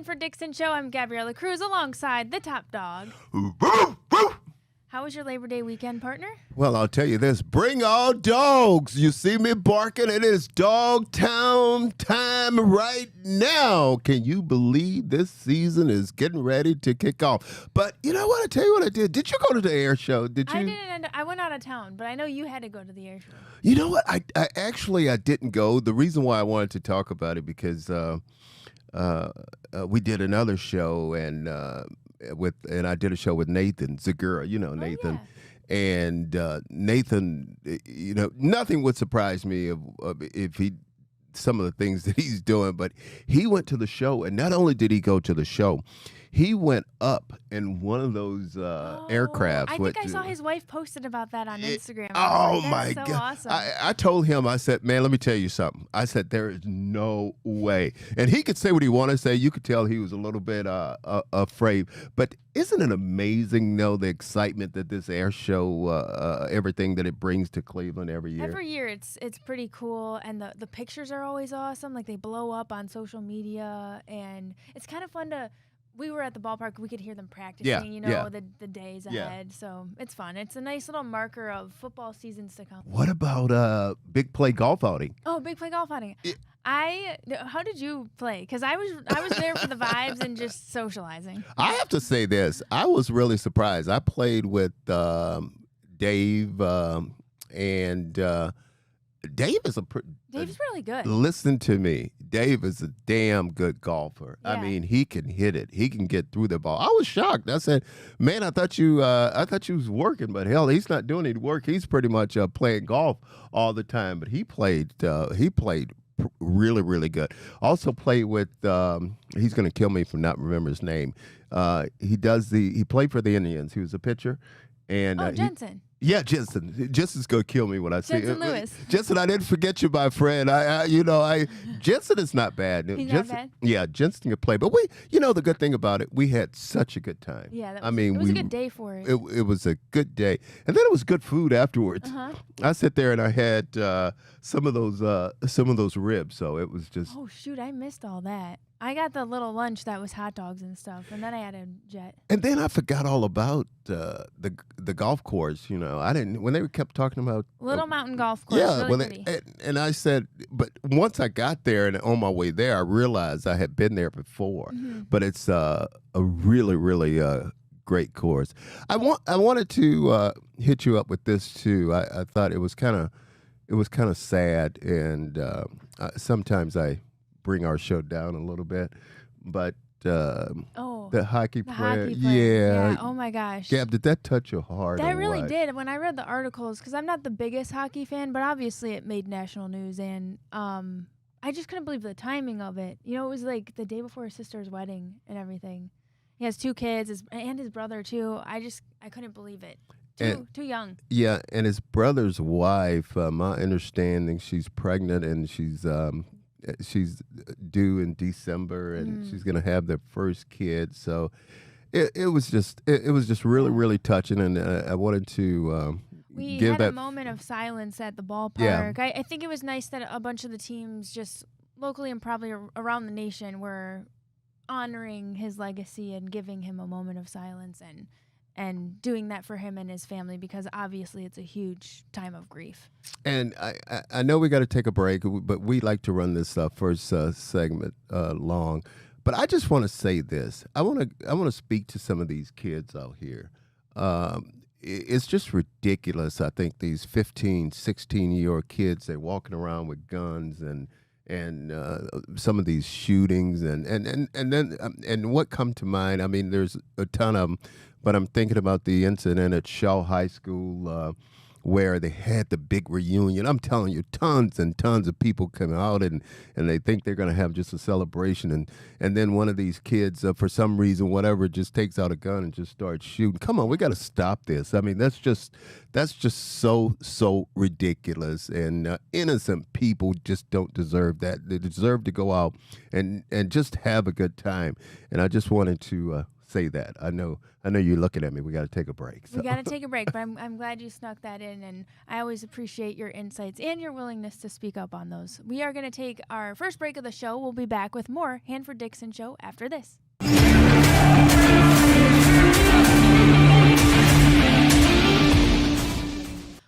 Hanford Dixon Show. I'm Gabriella Kreuz alongside the top dog. How was your Labor Day weekend, partner? Well, I'll tell you this. Bring all dogs. You see me barking? It is dog town time right now. Can you believe this season is getting ready to kick off? But you know what? I'll tell you what I did. Did you go to the air show? Did you? I didn't. I went out of town, but I know you had to go to the air show. You know what? I actually didn't go. The reason why I wanted to talk about it because we did another show and I did a show with Nathan Zagura, Nathan. Yeah. And Nathan, nothing would surprise me if some of the things that he's doing, but he went to the show, and not only did he go to the show, he went up in one of those aircrafts. I think I saw his wife posted about that on Instagram. My so God. Awesome. I told him, I said, man, let me tell you something. I said, there is no way. And he could say what he wanted to say. You could tell he was a little bit afraid. But isn't it amazing, the excitement that this air show, everything that it brings to Cleveland every year? Every year it's pretty cool, and the pictures are always awesome. Like, they blow up on social media, and it's kind of fun to... We were at the ballpark. We could hear them practicing, the days ahead. So it's fun. It's a nice little marker of football seasons to come. What about big play golf outing? Oh, big play golf outing. How did you play? Because I was there for the vibes and just socializing. I have to say this. I was really surprised. I played with Dave, and Dave is Dave's really good. Listen to me. Dave is a damn good golfer. Yeah. I mean, he can hit it. He can get through the ball. I was shocked. I said, man, I thought you was working, but hell, he's not doing any work. He's pretty much playing golf all the time. But he played really, really good. Also played with, he's going to kill me for not remembering his name. He played for the Indians. He was a pitcher. And Jensen. Jensen. Jensen's gonna kill me when I see Jensen Lewis. Jensen, I didn't forget you, my friend. Jensen is not bad. He's Jensen, not bad. Yeah, Jensen can play. But the good thing about it, we had such a good time. Yeah, it was a good day for it. It was a good day, and then it was good food afterwards. Uh-huh. I sat there and I had some of those ribs, so it was just. Oh shoot, I missed all that. I got the little lunch that was hot dogs and stuff, and then I had a jet. And then I forgot all about the golf course. I didn't when they kept talking about Little Mountain Golf Course. Yeah, really and I said, but once I got there and on my way there, I realized I had been there before. Mm-hmm. But it's a really, really great course. I wanted to hit you up with this too. I thought it was kind of sad, and sometimes I bring our show down a little bit, but the hockey player, yeah. Oh my gosh, Gab, did that touch your heart? That really did. When I read the articles, because I'm not the biggest hockey fan, but obviously it made national news, and I just couldn't believe the timing of it. It was like the day before his sister's wedding and everything. He has 2 kids, and his brother too. I couldn't believe it. Too young. Yeah, and his brother's wife, my understanding, she's pregnant, and she's due in December, and she's gonna have their first kid. So it was just really, really touching, and I wanted to we give had that a moment of silence at the ballpark. Yeah. I think it was nice that a bunch of the teams just locally and probably around the nation were honoring his legacy and giving him a moment of silence and doing that for him and his family, because obviously it's a huge time of grief. And I know we got to take a break, but we like to run this first segment long. But I just want to say this. I want to speak to some of these kids out here. It's just ridiculous. I think these 15, 16-year-old kids, they're walking around with guns and some of these shootings and what come to mind. I mean, there's a ton of them. But I'm thinking about the incident at Shaw High School where they had the big reunion. I'm telling you, tons and tons of people come out, and they think they're going to have just a celebration. And then one of these kids, for some reason, whatever, just takes out a gun and just starts shooting. Come on, we got to stop this. I mean, that's just so ridiculous. And innocent people just don't deserve that. They deserve to go out and just have a good time. And I just wanted to say that. I know you're looking at me. We got to take a break. So. We got to take a break, but I'm glad you snuck that in, and I always appreciate your insights and your willingness to speak up on those. We are going to take our first break of the show. We'll be back with more Hanford Dixon Show after this.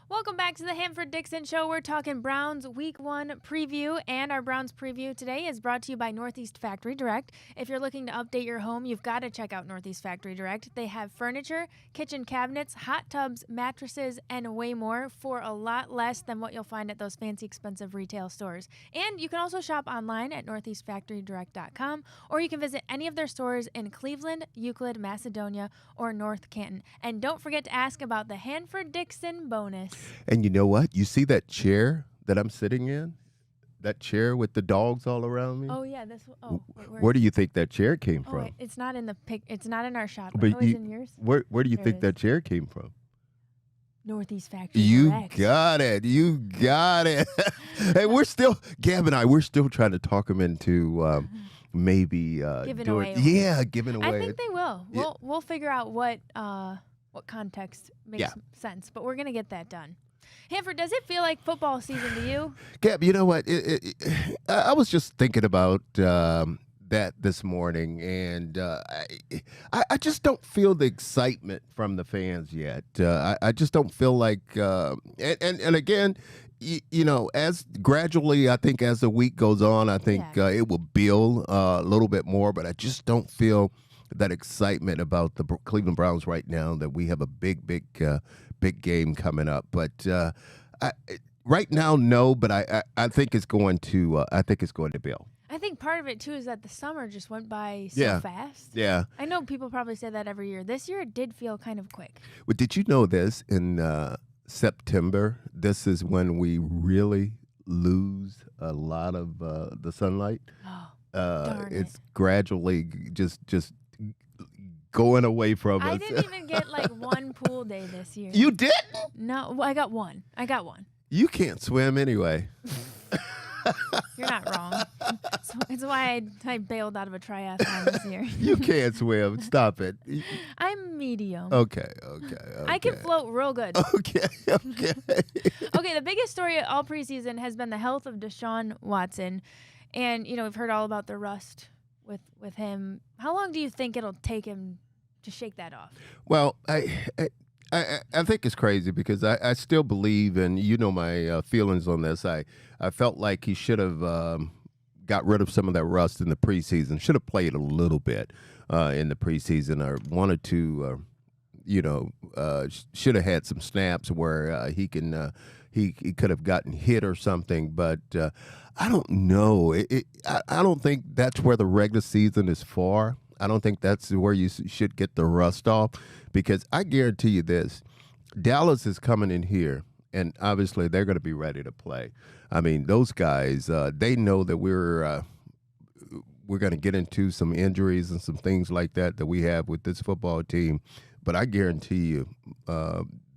Welcome back to the Hanford Dixon Show. We're talking Browns Week 1 preview, and our Browns preview today is brought to you by Northeast Factory Direct. If you're looking to update your home, you've got to check out Northeast Factory Direct. They have furniture, kitchen cabinets, hot tubs, mattresses, and way more for a lot less than what you'll find at those fancy, expensive retail stores. And you can also shop online at northeastfactorydirect.com, or you can visit any of their stores in Cleveland, Euclid, Macedonia, or North Canton. And don't forget to ask about the Hanford Dixon bonus. And you know what? You see that chair that I'm sitting in? That chair with the dogs all around me? Oh yeah, Where do you think that chair came from? Wait, it's not in the pic. It's not in our shot. But it's in yours. Where do you think that chair came from? Northeast Factory. You Direct. got it. You got it. Hey, Gab and I, we're still trying to talk them into maybe giving away. Yeah, giving away. I think they will. We'll figure out what context makes sense, but we're gonna get that done. Hanford, does it feel like football season to you? Gab, you know what? I was just thinking about that this morning, and I just don't feel the excitement from the fans yet. I just don't feel like, and again, you know, as gradually, I think as the week goes on, I think it will build a little bit more, but I just don't feel that excitement about the Cleveland Browns right now that we have a big game coming up. But right now, no. But I think it's going to. I think it's going to build. I think part of it too is that the summer just went by so fast. Yeah. I know people probably say that every year. This year it did feel kind of quick. Well, did you know this in September? This is when we really lose a lot of the sunlight. Oh, darn it's it. Gradually just going away from us. I didn't even get like one pool day this year. You didn't? No, I got one. You can't swim anyway. You're not wrong. It's why I bailed out of a triathlon this year. You can't swim. Stop it. I'm medium. Okay. I can float real good. Okay. Okay, the biggest story all preseason has been the health of Deshaun Watson. And, you know, we've heard all about the rust with him. How long do you think it'll take him to shake that off? Well, I think it's crazy because I still believe, and you know my feelings on this. I felt like he should have got rid of some of that rust in the preseason. Should have played a little bit in the preseason, or wanted to, should have had some snaps where he can he could have gotten hit or something. But I don't know. I don't think that's where the regular season is for. I don't think that's where you should get the rust off, because I guarantee you this: Dallas is coming in here, and obviously they're going to be ready to play. I mean, those guys, they know that we're going to get into some injuries and some things like that we have with this football team. But I guarantee you,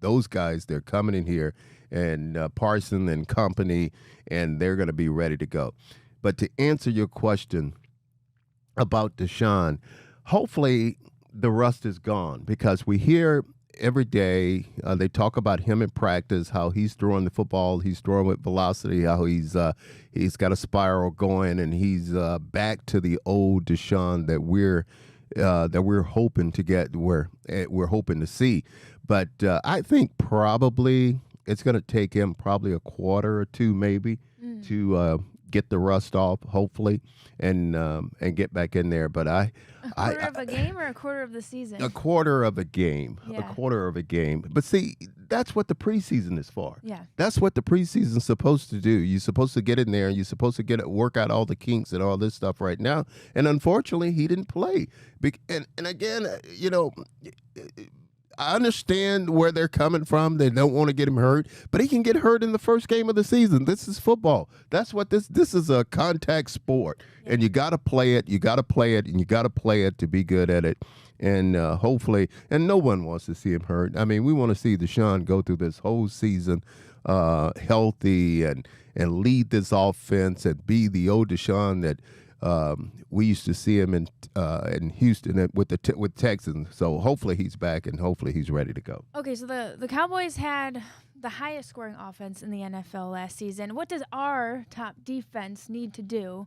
those guys, they're coming in here, and Parson and company, and they're going to be ready to go. But to answer your question about Deshaun, hopefully the rust is gone, because we hear every day they talk about him in practice, how he's throwing the football, he's throwing with velocity, how he's got a spiral going, and he's back to the old Deshaun that we're hoping to get, we're hoping to see. But I think probably it's going to take him probably a quarter or two maybe to get the rust off, hopefully, and get back in there. But a quarter of a game or a quarter of the season? A quarter of a game. Yeah. A quarter of a game. But see, that's what the preseason is for. Yeah. That's what the preseason's supposed to do. You're supposed to get in there, and you're supposed to work out all the kinks and all this stuff right now. And unfortunately, he didn't play. And again, I understand where they're coming from. They don't want to get him hurt, but he can get hurt in the first game of the season. This is football. That's what this is, a contact sport, and you got to play it. You got to play it, and you got to play it to be good at it. And hopefully, and no one wants to see him hurt. I mean, we want to see Deshaun go through this whole season healthy and lead this offense and be the old Deshaun that We used to see him in Houston with with Texans. So hopefully he's back and hopefully he's ready to go. Okay, so the Cowboys had the highest scoring offense in the NFL last season. What does our top defense need to do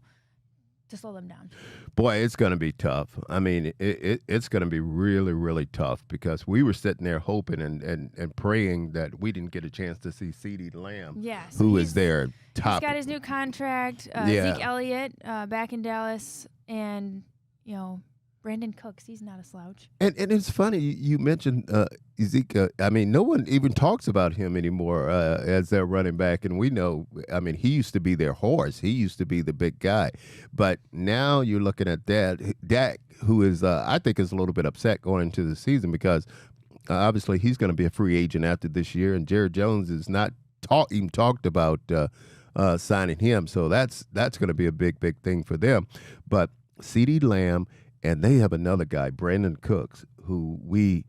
to slow them down? Boy, it's going to be tough. I mean, it's going to be really, really tough because we were sitting there hoping and praying that we didn't get a chance to see 𝗟𝗓 lamb, so who is their top. He's got his new contract. Yeah. Zeke Elliott back in Dallas, and Brandon Cooks. He's not a slouch. And it's funny you mentioned Zeke. I mean, no one even talks about him anymore as their running back, and we know. I mean, he used to be their horse. He used to be the big guy, but now you're looking at Dak, who is I think is a little bit upset going into the season because obviously he's going to be a free agent after this year, and Jerry Jones is not even talked about signing him. So that's going to be a big thing for them. But 𝗟𝗓 lamb. And they have another guy, Brandon Cooks, who we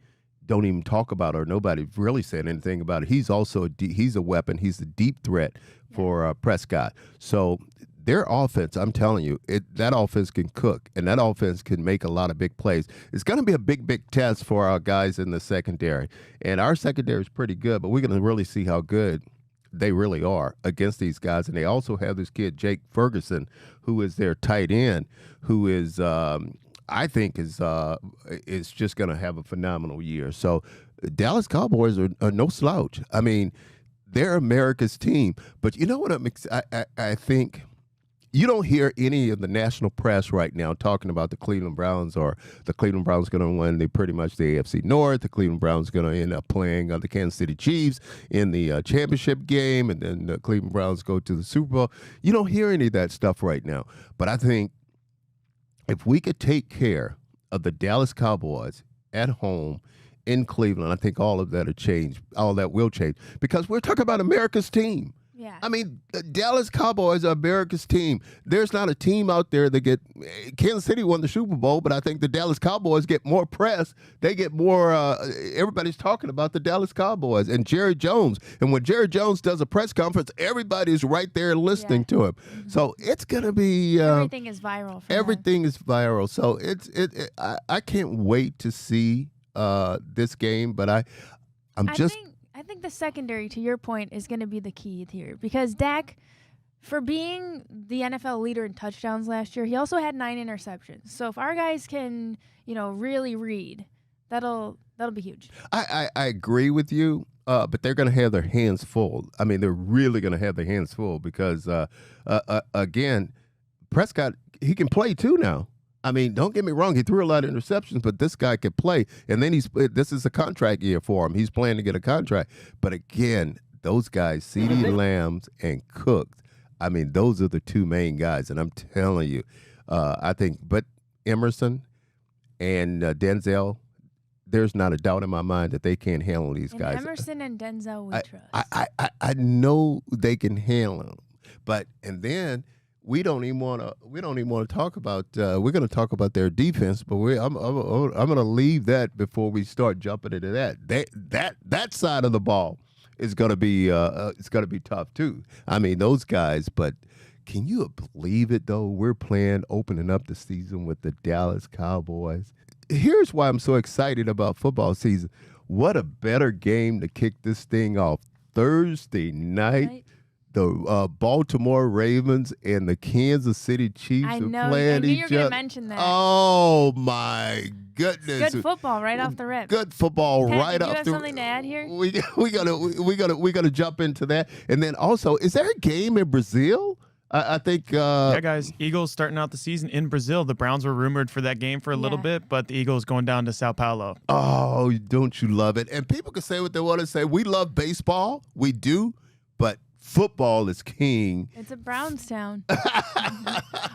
don't even talk about or nobody really said anything about it. He's also he's a weapon. He's a deep threat for Prescott. So their offense, I'm telling you, that offense can cook, and that offense can make a lot of big plays. It's going to be a big test for our guys in the secondary. And our secondary is pretty good, but we're going to really see how good they really are against these guys. And they also have this kid, Jake Ferguson, who is their tight end, who is I think is just going to have a phenomenal year. So Dallas Cowboys are no slouch. I mean, they're America's team. But you know what I think? You don't hear any of the national press right now talking about the Cleveland Browns or the Cleveland Browns going to win pretty much the AFC North. The Cleveland Browns going to end up playing the Kansas City Chiefs in the championship game, and then the Cleveland Browns go to the Super Bowl. You don't hear any of that stuff right now. But I think if we could take care of the Dallas Cowboys at home in Cleveland, I think all of that will change. All that will change because we're talking about America's team. Yeah. I mean, the Dallas Cowboys are America's team. There's not a team out there that Kansas City won the Super Bowl, but I think the Dallas Cowboys get more press. They get more, everybody's talking about the Dallas Cowboys and Jerry Jones. And when Jerry Jones does a press conference, everybody's right there listening to him. Mm-hmm. So it's going to be. Everything is viral. Everything is viral. So I can't wait to see this game, but I think the secondary, to your point, is going to be the key here because Dak, for being the NFL leader in touchdowns last year, he also had 9 interceptions. So if our guys can, really read, that'll be huge. I agree with you, but they're going to have their hands full. I mean, they're really going to have their hands full because, again, Prescott, he can play too now. I mean, don't get me wrong. He threw a lot of interceptions, but this guy could play. And then this is a contract year for him. He's planning to get a contract. But again, those guys, 𝗟𝗓 Lambs and Cooks, I mean, those are the two main guys. And I'm telling you, I think, but Emerson and Denzel, there's not a doubt in my mind that they can't handle these guys. Emerson and Denzel we trust. I know they can handle them. And then we don't even want to talk about. We're going to talk about their defense, but I'm going to leave that before we start jumping into that. That side of the ball is going to be it's going to be tough too. I mean, those guys. But can you believe it though? We're opening up the season with the Dallas Cowboys. Here's why I'm so excited about football season. What a better game to kick this thing off. Thursday night. Right. The Baltimore Ravens and the Kansas City Chiefs are playing each other. I knew you were going to mention that. Oh, my goodness. It's good football right off the rip. Good football Pat, right off the rip. Do you have something to add here? We gotta jump into that. And then also, is there a game in Brazil? I think. Yeah, guys. Eagles starting out the season in Brazil. The Browns were rumored for that game for a little bit, but the Eagles going down to Sao Paulo. Oh, don't you love it? And people can say what they want to say. We love baseball. We do. But football is king. It's a Browns town. All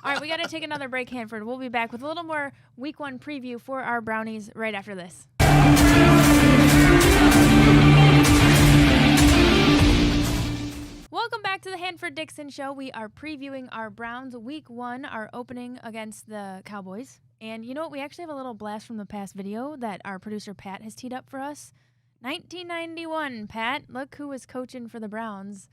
right, we got to take another break, Hanford. We'll be back with a little more Week 1 preview for our Brownies right after this. Welcome back to the Hanford Dixon Show. We are previewing our Browns Week 1, our opening against the Cowboys. And you know what? We actually have a little blast from the past video that our producer Pat has teed up for us. 1991, Pat. Look who was coaching for the Browns.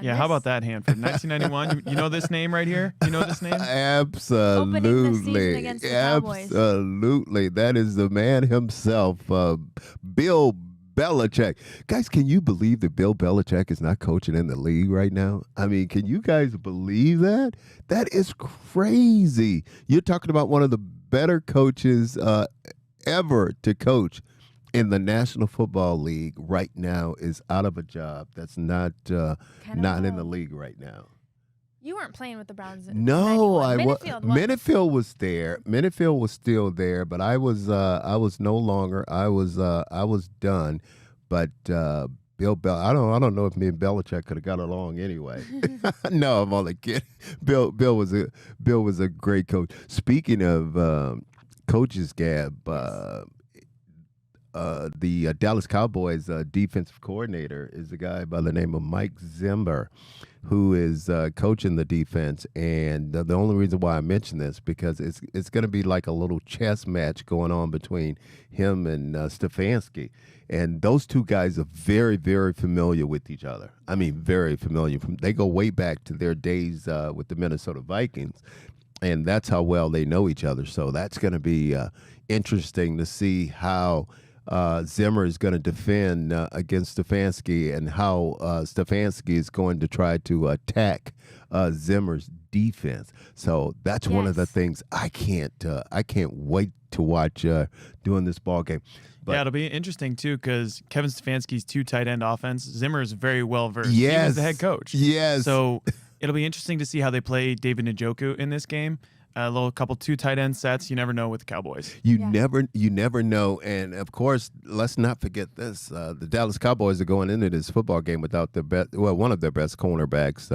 Yeah, how about that, Hanford? 1991. You know this name right here? You know this name? Absolutely. Opening the season against the Cowboys. Absolutely. That is the man himself, Bill Belichick. Guys, can you believe that Bill Belichick is not coaching in the league right now? I mean, can you guys believe that? That is crazy. You're talking about one of the better coaches ever to coach in the National Football League right now is out of a job. That's not in the league right now. You weren't playing with the Browns. No, I was. Minifield was there. Minifield was still there, but I was no longer. I was done. But Bill Bell, I don't know if me and Belichick could have got along anyway. No, I'm only kidding. Bill was a great coach. Speaking of coaches, Gab. The Dallas Cowboys defensive coordinator is a guy by the name of Mike Zimmer, who is coaching the defense. And the only reason why I mention this because it's going to be like a little chess match going on between him and Stefanski. And those two guys are very, very familiar with each other. I mean, very familiar. They go way back to their days with the Minnesota Vikings. And that's how well they know each other. So that's going to be interesting to see how Zimmer is going to defend against Stefanski and how Stefanski is going to try to attack Zimmer's defense. So that's one of the things I can't wait to watch during this ball game. But, yeah, it'll be interesting too because Kevin Stefanski's 2 tight end offense. Zimmer is very well versed. Yes, he was the head coach. Yes. So it'll be interesting to see how they play David Njoku in this game. A couple 2 tight end sets. You never know with the Cowboys. You never know. And of course, let's not forget this: the Dallas Cowboys are going into this football game without one of their best cornerbacks,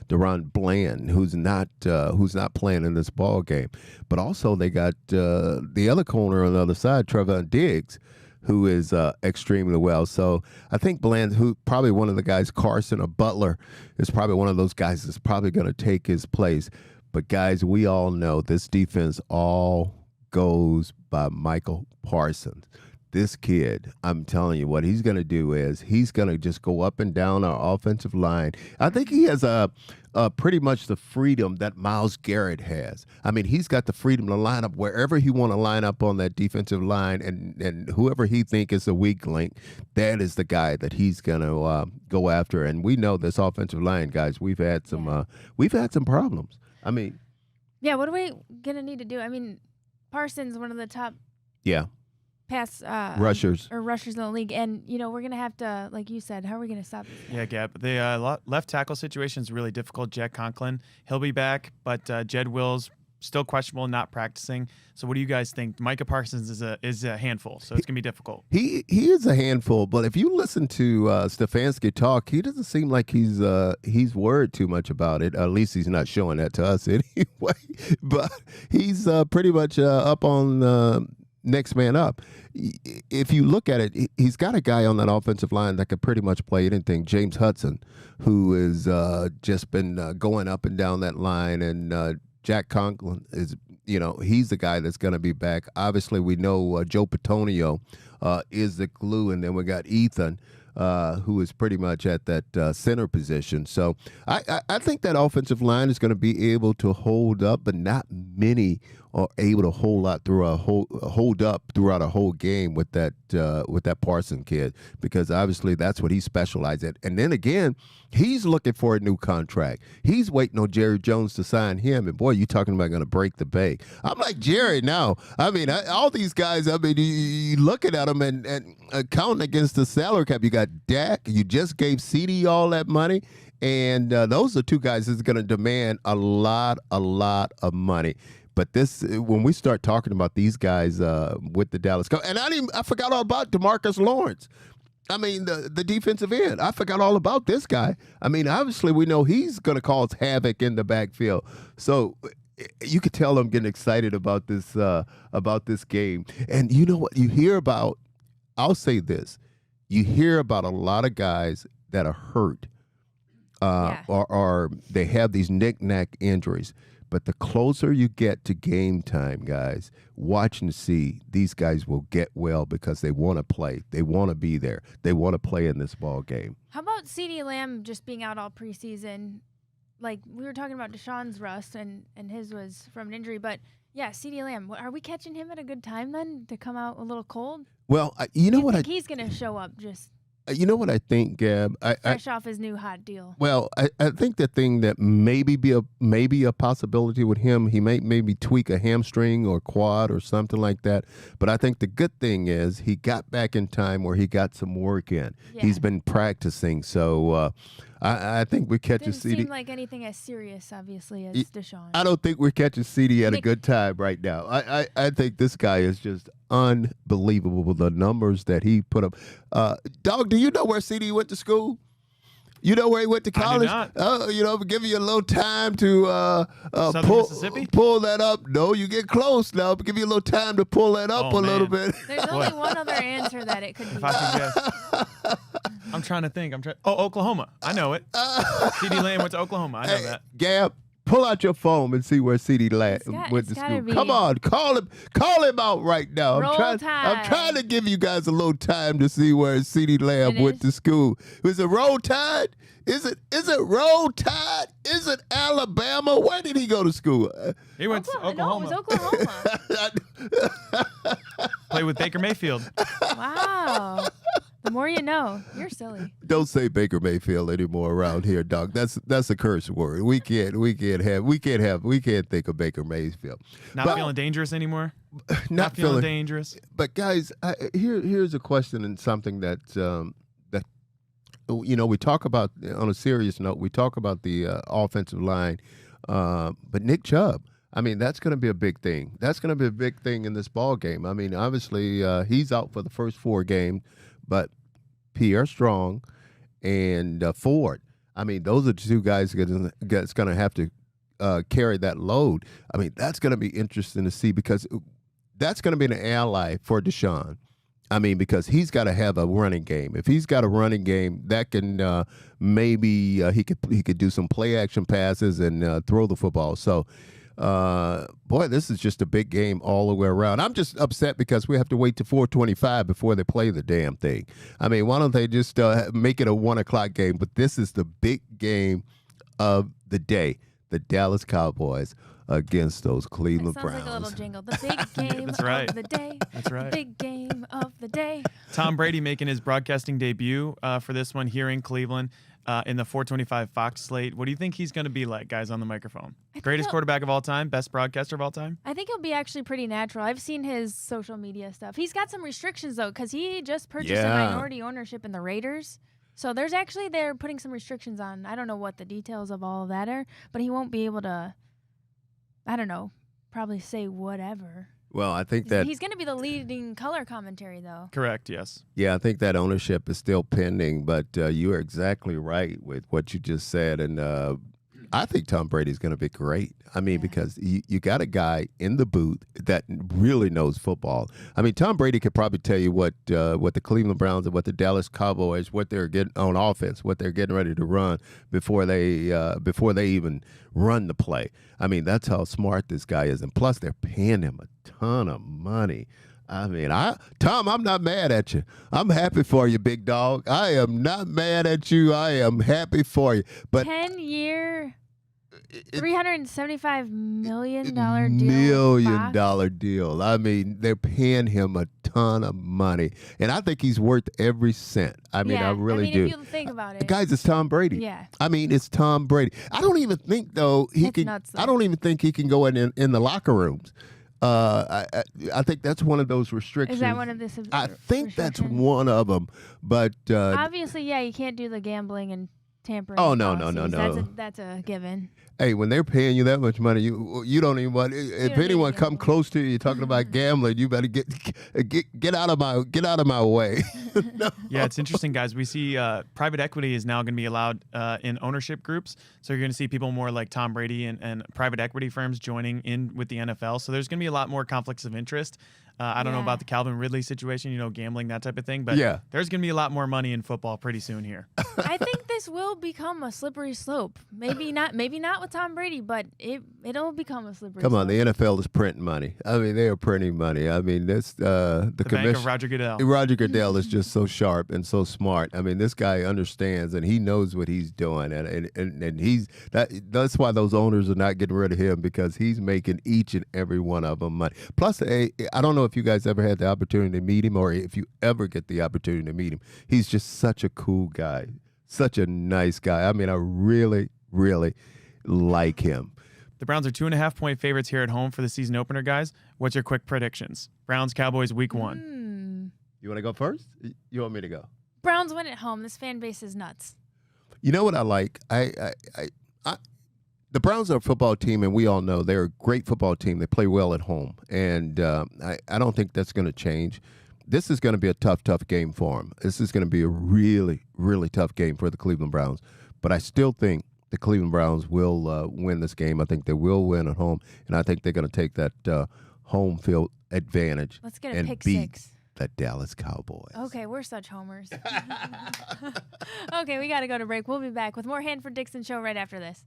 Deron Bland, who's not playing in this ball game. But also they got the other corner on the other side, Trevon Diggs, who is extremely well. So I think Bland, who probably one of the guys, Carson or Butler, is probably one of those guys that's probably going to take his place. But, guys, we all know this defense all goes by Michael Parsons. This kid, I'm telling you, what he's going to do is he's going to just go up and down our offensive line. I think he has pretty much the freedom that Myles Garrett has. I mean, he's got the freedom to line up wherever he want to line up on that defensive line, and whoever he think is a weak link, that is the guy that he's going to go after. And we know this offensive line, guys. We've had some problems. I mean, yeah. What are we gonna need to do? I mean, Parsons, one of the top pass rushers in the league, and we're gonna have to, like you said, how are we gonna stop this guy? Yeah, Gab. The left tackle situation is really difficult. Jack Conklin, he'll be back, but Jed Wills still questionable, not practicing. So what do you guys think? Micah Parsons is a handful, so it's gonna be difficult. He is a handful, but if you listen to Stefanski talk, he doesn't seem like he's worried too much about it. At least he's not showing that to us anyway. But he's pretty much up on next man up. If you look at it, he's got a guy on that offensive line that could pretty much play anything. James Hudson, who has just been going up and down that line, and Jack Conklin is, he's the guy that's going to be back. Obviously, we know Joe Petonio is the glue, and then we got Ethan, who is pretty much at that center position. So I think that offensive line is going to be able to hold up, but not many are able to hold up throughout a whole game with that Parson kid, because obviously that's what he specializes at. And then again, he's looking for a new contract. He's waiting on Jerry Jones to sign him. And boy, you talking about going to break the bank. I'm like, Jerry, now. I mean, all these guys, I mean, you looking at them and counting against the salary cap. You got Dak. You just gave CD all that money. And those are 2 guys that's going to demand a lot of money. But when we start talking about these guys with the Dallas Cowboys, and I forgot all about DeMarcus Lawrence. I mean, the defensive end. I forgot all about this guy. I mean, obviously we know he's going to cause havoc in the backfield. So you could tell I'm getting excited about this game. And you know what you hear about? I'll say this: you hear about a lot of guys that are hurt or they have these knick-knack injuries. But the closer you get to game time, guys, watch and see, these guys will get well because they want to play. They want to be there. They want to play in this ball game. How about CeeDee Lamb just being out all preseason? Like, we were talking about Deshaun's rust, and his was from an injury. But, yeah, CeeDee Lamb, are we catching him at a good time then to come out a little cold? Well, you know what? He's going to show up just You know what I think, Gab? fresh off his new hot deal. Well, I think the thing that maybe a possibility with him, he may maybe tweak a hamstring or quad or something like that. But I think the good thing is he got back in time where he got some work in. Yeah. He's been practicing, so I think we're catching Didn't CeeDee. seem like anything as serious, obviously, as Deshaun. I don't think we're catching CeeDee at a good time right now. I think this guy is just unbelievable with the numbers that he put up. Dog, do you know where CeeDee went to school? You know where he went to college? I do not. Give you a little time to Mississippi? pull that up. No, you get close now. Give you a little time to pull that up a little bit. There's only one other answer that it could be. If I can guess. I'm trying to think. Oh, Oklahoma. I know it. CeeDee Lamb went to Oklahoma. I know that. Gab, pull out your phone and see where CeeDee Lamb went to it's gotta school. be. Come on, call him out right now. Roll I'm Tide. trying to give you guys a little time to see where CeeDee Lamb went to school. Was it Roll Tide? Is it Roll Tide? Is it Alabama? Where did he go to school? He went to Oklahoma. No, it was Oklahoma. Played with Baker Mayfield. Wow. The more you know. You're silly. Don't say Baker Mayfield anymore around here, dog. That's a curse word. We can't think of Baker Mayfield. Not feeling dangerous anymore. Not feeling dangerous. But guys, here's a question and something that we talk about on a serious note. We talk about the offensive line, but Nick Chubb. I mean, that's going to be a big thing. That's going to be a big thing in this ball game. I mean, obviously, he's out for the first 4 games, but Pierre Strong and Ford. I mean, those are the 2 guys that's going to have to carry that load. I mean, that's going to be interesting to see because that's going to be an ally for Deshaun. I mean, because he's got to have a running game. If he's got a running game, that can maybe he could do some play action passes and throw the football. So, boy, this is just a big game all the way around. I'm just upset because we have to wait to 4:25 before they play the damn thing. I mean, why don't they just make it a 1:00 game? But this is the big game of the day. The Dallas Cowboys against those Cleveland Browns. Sounds like a little jingle. The big game That's right. of the day. That's right. The big game of the day. Tom Brady making his broadcasting debut for this one here in Cleveland in the 425 Fox slate. What do you think he's going to be like, guys, on the microphone? Greatest quarterback of all time? Best broadcaster of all time? I think he'll be actually pretty natural. I've seen his social media stuff. He's got some restrictions, though, because he just purchased a minority ownership in the Raiders. So they're putting some restrictions on. I don't know what the details of all of that are, but he won't be able to, I don't know, probably say whatever. Well, I think that he's going to be the leading color commentary, though. Correct, yes. Yeah, I think that ownership is still pending, but you are exactly right with what you just said. And I think Tom Brady's going to be great. I mean, because you got a guy in the booth that really knows football. I mean, Tom Brady could probably tell you what the Cleveland Browns and what the Dallas Cowboys, what they're getting on offense, what they're getting ready to run before they even run the play. I mean, that's how smart this guy is. And plus, they're paying him a ton of money. I mean, Tom, I'm not mad at you. I'm happy for you, big dog. I am not mad at you. I am happy for you. But 10-year, $375 million deal. $1 million deal. I mean, they're paying him a ton of money, and I think he's worth every cent. I mean, I really do. If you think about it, guys, it's Tom Brady. Yeah. I mean, it's Tom Brady. I don't even think though he can. Nuts, though. I don't even think he can go in the locker rooms. I think that's one of those restrictions. Is that one of the I think that's one of them. But obviously, you can't do the gambling and tampering. Oh, no. That's a given. Hey, when they're paying you that much money, you don't even want. If anyone come close to you talking about gambling, you better get out of my way. No. Yeah, it's interesting, guys. We see private equity is now going to be allowed in ownership groups. So you're going to see people more like Tom Brady and private equity firms joining in with the NFL. So there's going to be a lot more conflicts of interest. I don't know about the Calvin Ridley situation, gambling, that type of thing. But there's going to be a lot more money in football pretty soon here. I think this will become a slippery slope. Maybe not with Tom Brady, but it'll become a slippery slope. Come on, the NFL is printing money. I mean, they are printing money. I mean, this the bank of Roger Goodell. Roger Goodell is just so sharp and so smart. I mean, this guy understands and he knows what he's doing, and that's why those owners are not getting rid of him, because he's making each and every one of them money. Plus, I don't know if you guys ever had the opportunity to meet him, or if you ever get the opportunity to meet him. He's just such a cool guy. Such a nice guy. I mean, I really, really like him. The Browns are 2.5-point favorites here at home for the season opener, guys. What's your quick predictions? Browns, Cowboys, week 1. You want to go first? You want me to go? Browns win at home. This fan base is nuts. You know what I like? The Browns are a football team, and we all know they're a great football team. They play well at home, and I don't think that's going to change. This is going to be a tough game for them. This is going to be a really, really tough game for the Cleveland Browns. But I still think the Cleveland Browns will win this game. I think they will win at home, and I think they're going to take that home field advantage. Let's get a and pick beat 6. The Dallas Cowboys. Okay, we're such homers. Okay, we got to go to break. We'll be back with more Hanford Dixon Show right after this.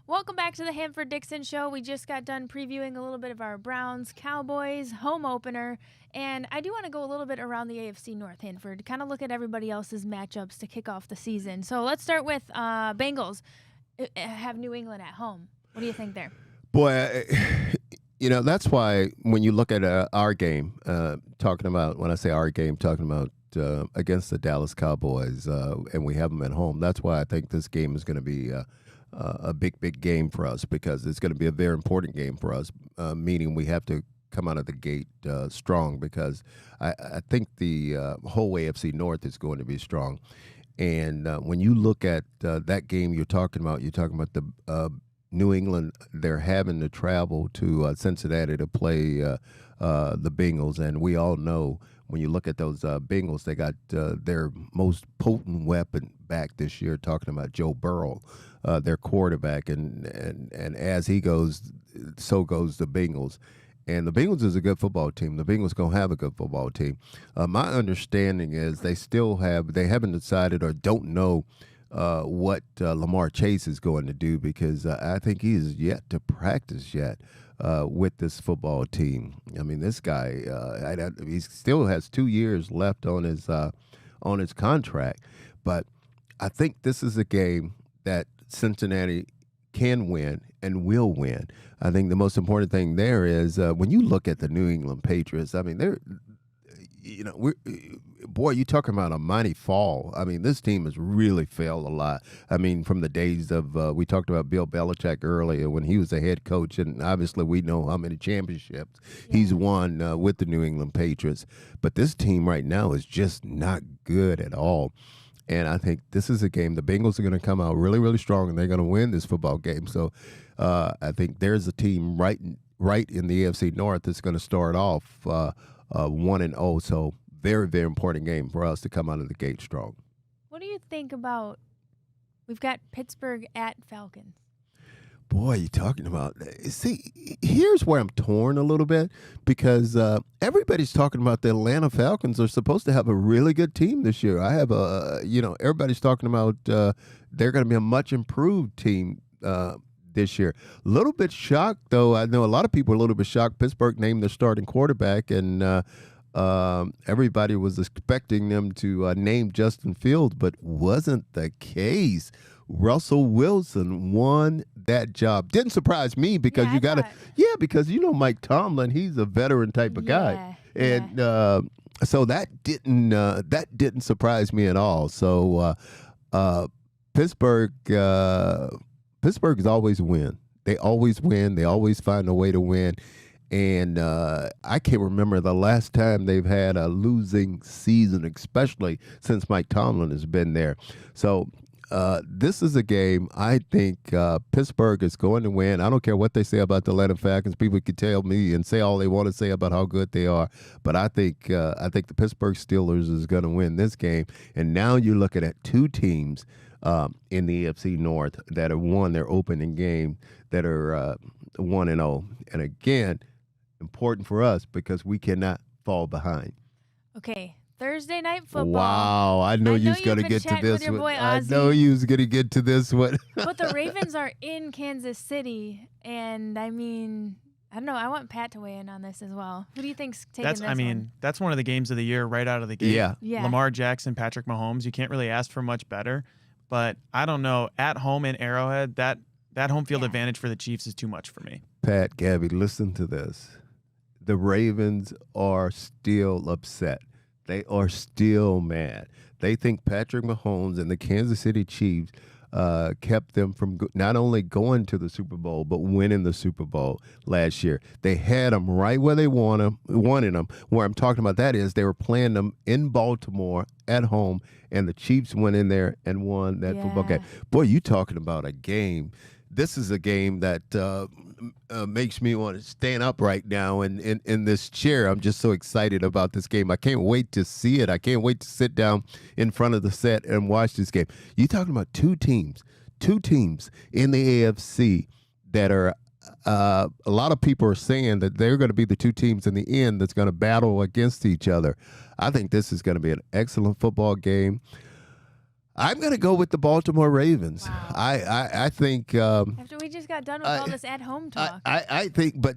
Welcome back to the Hanford Dixon Show. We just got done previewing a little bit of our Browns Cowboys home opener, and I do want to go a little bit around the AFC North, Hanford, kind of look at everybody else's matchups to kick off the season. So let's start with Bengals have New England at home. What do you think there? Boy, that's why when you look at our game, talking about against the Dallas Cowboys, and we have them at home, that's why I think this game is going to be a big game for us, because it's going to be a very important game for us, meaning we have to come out of the gate strong, because I think the whole AFC North is going to be strong. And when you look at that game you're talking about the New England, they're having to travel to Cincinnati to play the Bengals, and we all know when you look at those Bengals, they got their most potent weapon back this year, talking about Joe Burrow, their quarterback, and as he goes, so goes the Bengals. And the Bengals is a good football team. The Bengals going to have a good football team. My understanding is they haven't decided or don't know what Lamar Chase is going to do, because I think he is yet to practice yet with this football team. I mean, this guy, he still has 2 years left on his contract. But I think this is a game that Cincinnati can win and will win. I think the most important thing there is when you look at the New England Patriots, I mean, you're talking about a mighty fall. I mean, this team has really failed a lot. I mean, from the days of, we talked about Bill Belichick earlier when he was the head coach, and obviously we know how many championships he's won with the New England Patriots. But this team right now is just not good at all. And I think this is a game the Bengals are going to come out really, really strong, and they're going to win this football game. So I think there's a team right in the AFC North that's going to start off 1-0. So very, very important game for us to come out of the gate strong. What do you think about, we've got Pittsburgh at Falcons? Boy, you're talking about, see, here's where I'm torn a little bit, because everybody's talking about the Atlanta Falcons are supposed to have a really good team this year. I have everybody's talking about they're going to be a much improved team this year. A little bit shocked, though. I know a lot of people are a little bit shocked. Pittsburgh named their starting quarterback, and everybody was expecting them to name Justin Fields, but wasn't the case. Russell Wilson won that job. Didn't surprise me, because because Mike Tomlin, he's a veteran type of guy, and so that didn't surprise me at all. So Pittsburgh always win. They always win. They always find a way to win. And I can't remember the last time they've had a losing season, especially since Mike Tomlin has been there. So this is a game I think Pittsburgh is going to win. I don't care what they say about the Atlanta Falcons. People can tell me and say all they want to say about how good they are, but I think the Pittsburgh Steelers is going to win this game. And now you're looking at two teams in the AFC North that have won their opening game, that are 1-0. And again, important for us because we cannot fall behind. Okay, Thursday night football. Wow, I know you was you've going to been get to chatting with this your one. boy I Ozzy. know you was going to get to this one. But the Ravens are in Kansas City, and I mean, I don't know. I want Pat to weigh in on this as well. Who do you think's taking this one? That's one of the games of the year right out of the gate. Yeah. Lamar Jackson, Patrick Mahomes. You can't really ask for much better. But I don't know. At home in Arrowhead, that home field advantage for the Chiefs is too much for me. Pat, Gabby, listen to this. The Ravens are still upset. They are still mad. They think Patrick Mahomes and the Kansas City Chiefs kept them from not only going to the Super Bowl, but winning the Super Bowl last year. They had them right where they wanted them. Where I'm talking about that is they were playing them in Baltimore at home, and the Chiefs went in there and won that football game. Boy, you talking about a game. This is a game that makes me want to stand up right now in this chair. I'm just so excited about this game. I can't wait to see it. I can't wait to sit down in front of the set and watch this game. You talking about two teams in the AFC that are a lot of people are saying that they're going to be the two teams in the end that's going to battle against each other. I think this is going to be an excellent football game. I'm going to go with the Baltimore Ravens. Wow. I think After we just got done with all this at-home talk. I think, but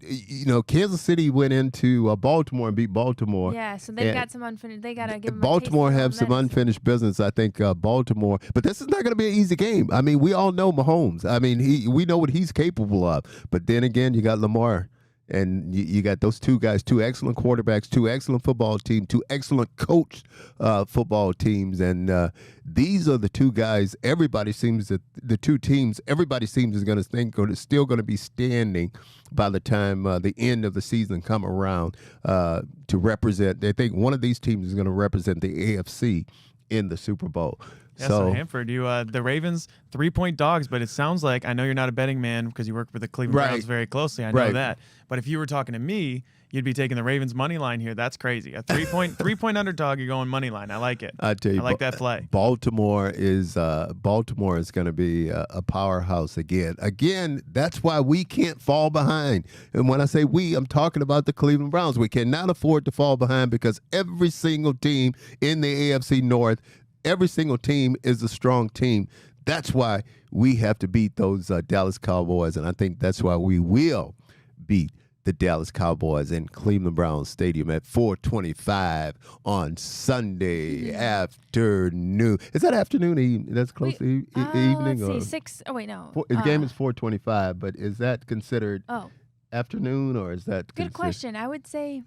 you know, Kansas City went into Baltimore and beat Baltimore. Yeah, so they've got some unfinished. They got to give them Baltimore a taste of have some this. unfinished business. I think Baltimore, but this is not going to be an easy game. I mean, we all know Mahomes. I mean, we know what he's capable of. But then again, you got Lamar. And you got those two guys, two excellent quarterbacks, two excellent football teams, two excellent coached football teams. And these are the two guys, everybody seems that the two teams, everybody seems is going to think still going to be standing by the time the end of the season come around to represent. They think one of these teams is going to represent the AFC in the Super Bowl. Yeah, so Hanford, the Ravens 3-point dogs, but it sounds like, I know you're not a betting man because you work with the Cleveland Browns very closely. I know that. But if you were talking to me, you'd be taking the Ravens money line here. That's crazy. A 3-point underdog, you're going money line. I like it. I tell you, I like that play. Baltimore is going to be a powerhouse again. Again, that's why we can't fall behind. And when I say we, I'm talking about the Cleveland Browns. We cannot afford to fall behind because every single team in the AFC North, every single team is a strong team. That's why we have to beat those Dallas Cowboys, and I think that's why we will beat the Dallas Cowboys in Cleveland Browns Stadium at 4:25 on Sunday afternoon. Is that afternoon? That's close to evening? Let's see, 6. Oh, wait, no. The game is 4:25, but is that considered afternoon, or is that Good question. I would say...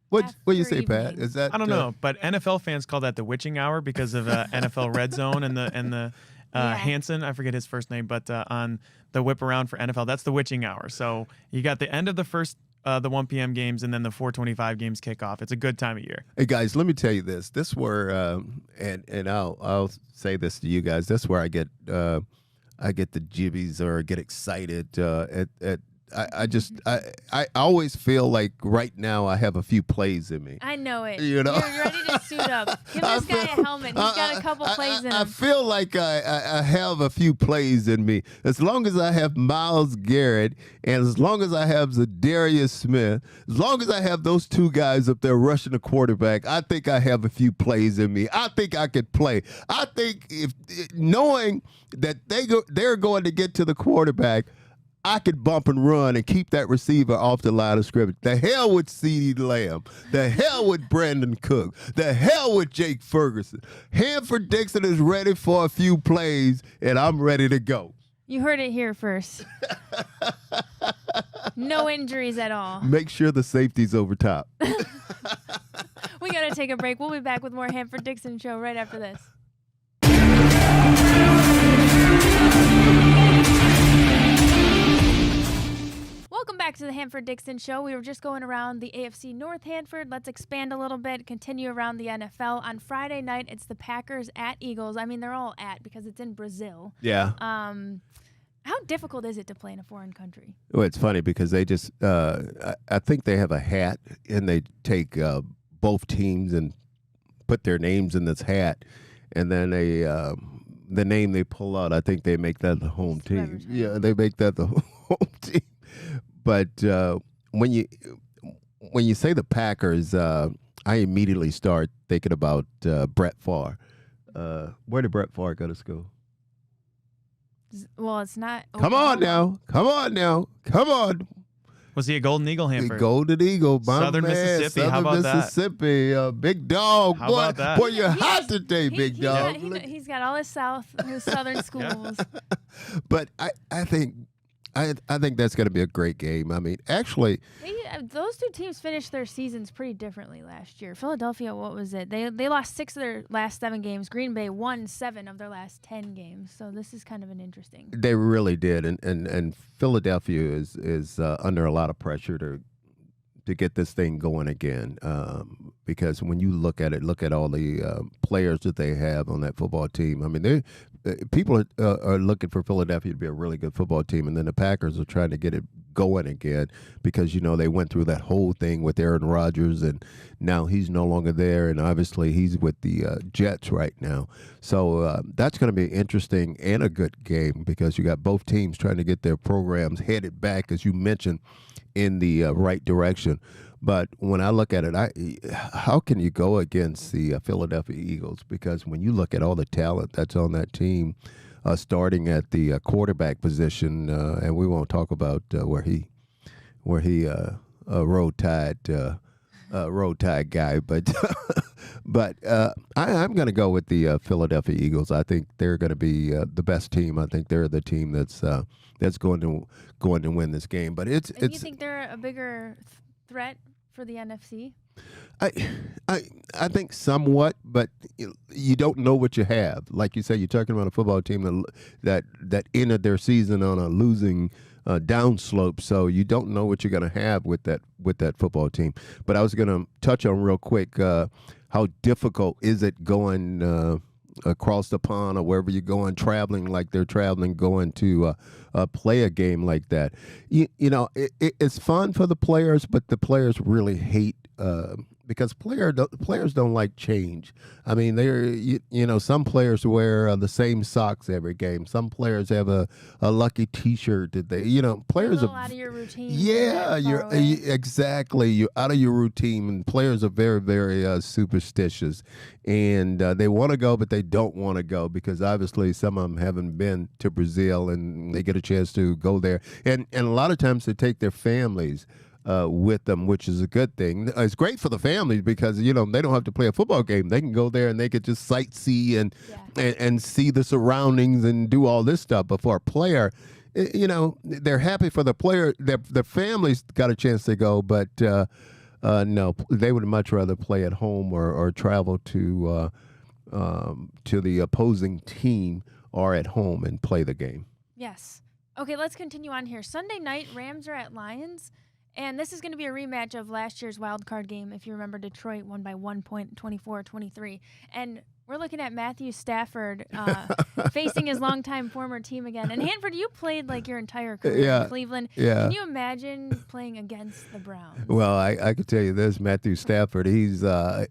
What do you say, evening. Pat? Is that I don't know, but NFL fans call that the witching hour because of NFL Red Zone and the Hansen, I forget his first name, but on the whip around for NFL, that's the witching hour. So you got the end of the first the 1 p.m. games and then the 4:25 games kick off. It's a good time of year. Hey guys, let me tell you this. This where and I'll say this to you guys. That's where I get the jibbies or get excited at. I always feel like right now I have a few plays in me. I know it. You know? You're ready to suit up. Give this guy a helmet. He's got a couple plays in him. I feel like I have a few plays in me. As long as I have Myles Garrett and as long as I have Zadarius Smith, as long as I have those two guys up there rushing the quarterback, I think I have a few plays in me. I think I could play. I think knowing that they're going to get to the quarterback, I could bump and run and keep that receiver off the line of scrimmage. The hell with CeeDee Lamb. The hell with Brandon Cook. The hell with Jake Ferguson. Hanford Dixon is ready for a few plays, and I'm ready to go. You heard it here first. No injuries at all. Make sure the safety's over top. We got to take a break. We'll be back with more Hanford Dixon Show right after this. Welcome back to the Hanford Dixon Show. We were just going around the AFC North Hanford. Let's expand a little bit, continue around the NFL. On Friday night, it's the Packers at Eagles. I mean, they're all at because it's in Brazil. Yeah. How difficult is it to play in a foreign country? Well, it's funny because they just, I think they have a hat and they take both teams and put their names in this hat, and then the name they pull out, I think they make that the home team. Yeah, they make that the home team. But when you say the Packers, I immediately start thinking about Brett Favre. Where did Brett Favre go to school? Well, it's not. Come on now. Was he a Golden Eagle, Hanford? Golden Eagle, my Southern man. Mississippi. Southern How about that? Mississippi, big dog. How boy, about that? Boy, you're hot today, big dog. He's got all his southern schools. But I think that's going to be a great game. I mean, actually, those two teams finished their seasons pretty differently last year. Philadelphia, what was it? They lost 6 of their last 7 games. Green Bay won 7 of their last 10 games. So this is kind of an interesting. They really did, and Philadelphia is under a lot of pressure to get this thing going again. Because when you look at all the players that they have on that football team. I mean, people are looking for Philadelphia to be a really good football team, and then the Packers are trying to get it going again because, they went through that whole thing with Aaron Rodgers, and now he's no longer there, and obviously he's with the Jets right now. So that's going to be interesting and a good game because you got both teams trying to get their programs headed back, as you mentioned, in the right direction. But when I look at it, how can you go against the Philadelphia Eagles? Because when you look at all the talent that's on that team, starting at the quarterback position, and we won't talk about where he road tide guy, but I'm going to go with the Philadelphia Eagles. I think they're going to be the best team. I think they're the team that's going to win this game. But it's. You think they're a bigger threat for the NFC? I think somewhat, but you don't know what you have. Like you said, you're talking about a football team that ended their season on a losing downslope, so you don't know what you're going to have with that football team. But I was going to touch on real quick how difficult is it going across the pond or wherever you're going, traveling like they're traveling, going to play a game like that. It's fun for the players, but the players really hate because players don't like change. I mean, some players wear the same socks every game. Some players have a lucky T-shirt that they, players are out of your routine. Yeah, exactly. You're out of your routine, and players are very, very superstitious, and they want to go, but they don't want to go because obviously some of them haven't been to Brazil, and they get a chance to go there, and a lot of times they take their families with them, which is a good thing. It's great for the families because they don't have to play a football game. They can go there and they could just sightsee and see the surroundings and do all this stuff. But for a player, they're happy for the player. The families got a chance to go, but no, they would much rather play at home or travel to the opposing team or at home and play the game. Yes. Okay, let's continue on here. Sunday night, Rams are at Lions. And this is going to be a rematch of last year's wild card game. If you remember, Detroit won by 1 point, 24-23. And we're looking at Matthew Stafford facing his longtime former team again. And Hanford, you played like your entire career in Cleveland. Yeah. Can you imagine playing against the Browns? Well, I can tell you this, Matthew Stafford, he's I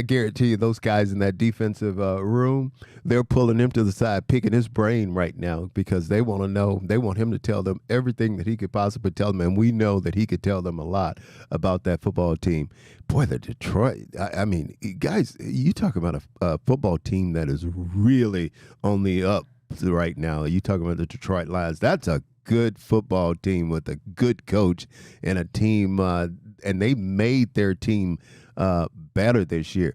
guarantee you those guys in that defensive room, they're pulling him to the side, picking his brain right now because they want to know, they want him to tell them everything that he could possibly tell them. And we know that he could tell them a lot about that football team. Boy, the Detroit, I mean, guys, you talk about a football team that is really on the up right now. You talking about the Detroit Lions. That's a good football team with a good coach and a team, and they made their team better this year.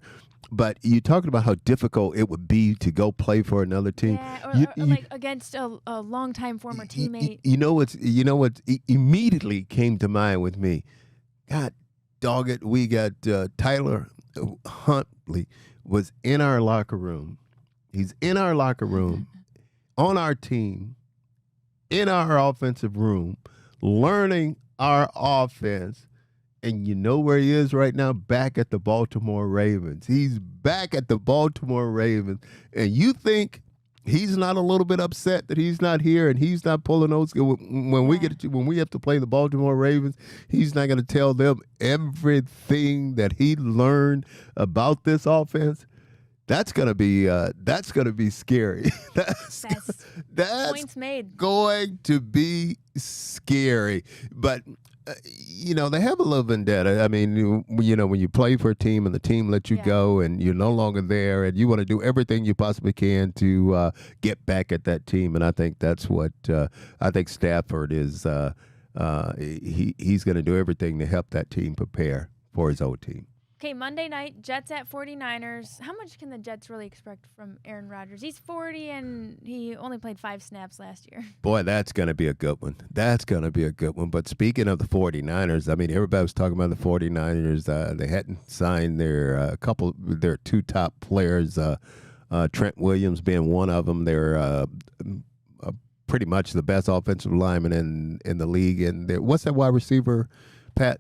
But you talking about how difficult it would be to go play for another team. Yeah, or like against a longtime former teammate. You know what immediately came to mind with me? God dog it, we got Tyler Huntley was in our locker room. He's in our locker room, on our team, in our offensive room, learning our offense. And you know where he is right now? Back at the Baltimore Ravens. He's back at the Baltimore Ravens. And you think he's not a little bit upset that he's not here and he's not pulling those? When we have to play the Baltimore Ravens, he's not going to tell them everything that he learned about this offense. That's gonna be scary. That's points made. Going to be scary. But they have a little vendetta. I mean, when you play for a team and the team lets you go and you're no longer there and you want to do everything you possibly can to get back at that team. And I think that's what I think Stafford is. He's going to do everything to help that team prepare for his old team. Okay, Monday night, Jets at 49ers. How much can the Jets really expect from Aaron Rodgers? He's 40, and he only played 5 snaps last year. Boy, that's going to be a good one. That's going to be a good one. But speaking of the 49ers, I mean, everybody was talking about the 49ers. They hadn't signed their their 2 top players, Trent Williams being one of them. They're pretty much the best offensive lineman in the league. And what's that wide receiver, Pat?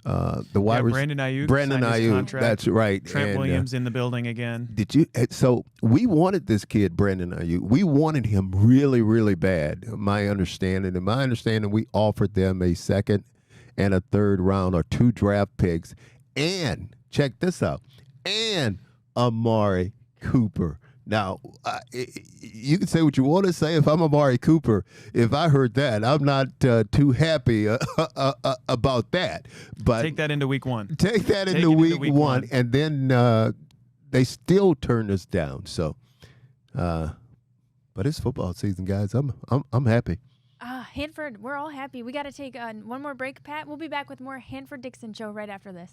Brandon Ayuk. Brandon Ayuk. That's right. Trent Williams in the building again. Did you? So we wanted this kid, Brandon Ayuk. We wanted him really, really bad. My understanding, we offered them a 2nd and a 3rd round or 2 draft picks, and check this out, and Amari Cooper. Now, you can say what you want to say. If I'm Amari Cooper, if I heard that, I'm not too happy about that. But take that into week 1. Take that into week one, and then they still turned us down. So, but it's football season, guys. I'm happy. Hanford, we're all happy. We got to take one more break, Pat. We'll be back with more Hanford Dixon Show right after this.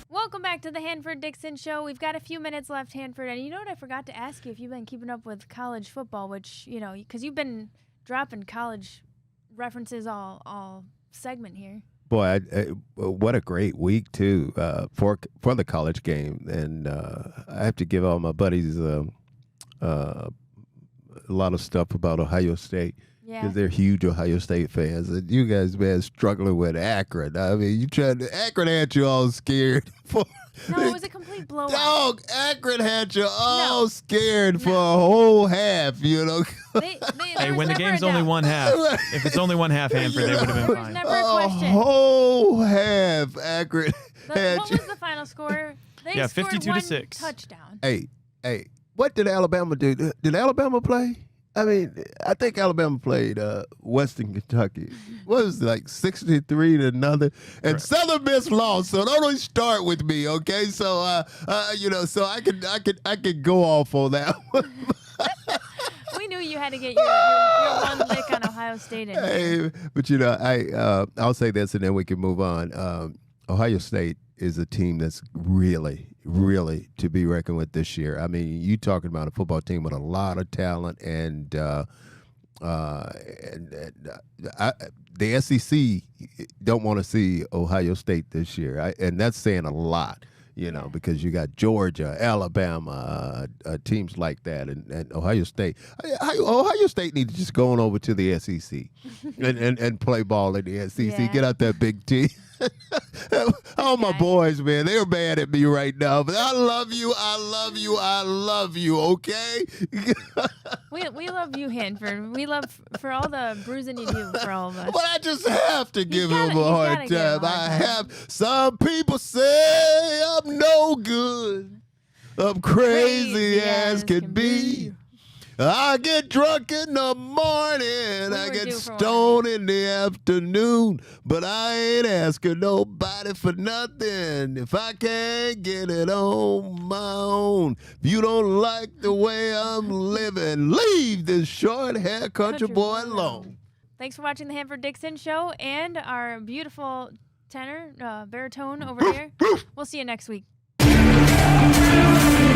Welcome back to the Hanford Dixon Show. We've got a few minutes left, Hanford. And you know what I forgot to ask you? If you've been keeping up with college football, which, because you've been dropping college references all segment here. Boy, what a great week, too, for the college game. And I have to give all my buddies a lot of stuff about Ohio State. Because they're huge Ohio State fans. And you guys, man, struggling with Akron. I mean, Akron had you all scared. No, it was a complete blowout. Dog, Akron had you all scared for a whole half, Hey, when the game's only one half, if it's only one half, Hanford, they would have been fine. Never a question. Whole half, Akron What was the final score? They scored 52-6. touchdown. Hey, what did Alabama do? Did Alabama play? I mean, I think Alabama played Western Kentucky. What was it, like 63-0? And Southern Miss lost, so don't really start with me, okay? So, so I could go off on that one. We knew you had to get your one lick on Ohio State in here. But I'll say this, and then we can move on. Ohio State is a team that's really, really to be reckoned with this year. I mean, you talking about a football team with a lot of talent, and the SEC don't want to see Ohio State this year, and that's saying a lot. Because you got Georgia, Alabama, teams like that, and Ohio State. Ohio State needs to just go on over to the SEC and play ball in the SEC. Yeah. Get out that Big T. All my boys, man, they're mad at me right now, but I love you, okay? We love you, Hanford. We love for all the bruising you do for all of us. But I just have to give him a hard time. Some people say I'm no good. I'm crazy as can be. I get drunk in the morning, I get stoned in the afternoon, but I ain't asking nobody for nothing if I can't get it on my own. If you don't like the way I'm living, leave this short hair country boy alone. Thanks for watching the Hanford Dixon Show and our beautiful tenor, baritone over there. We'll see you next week.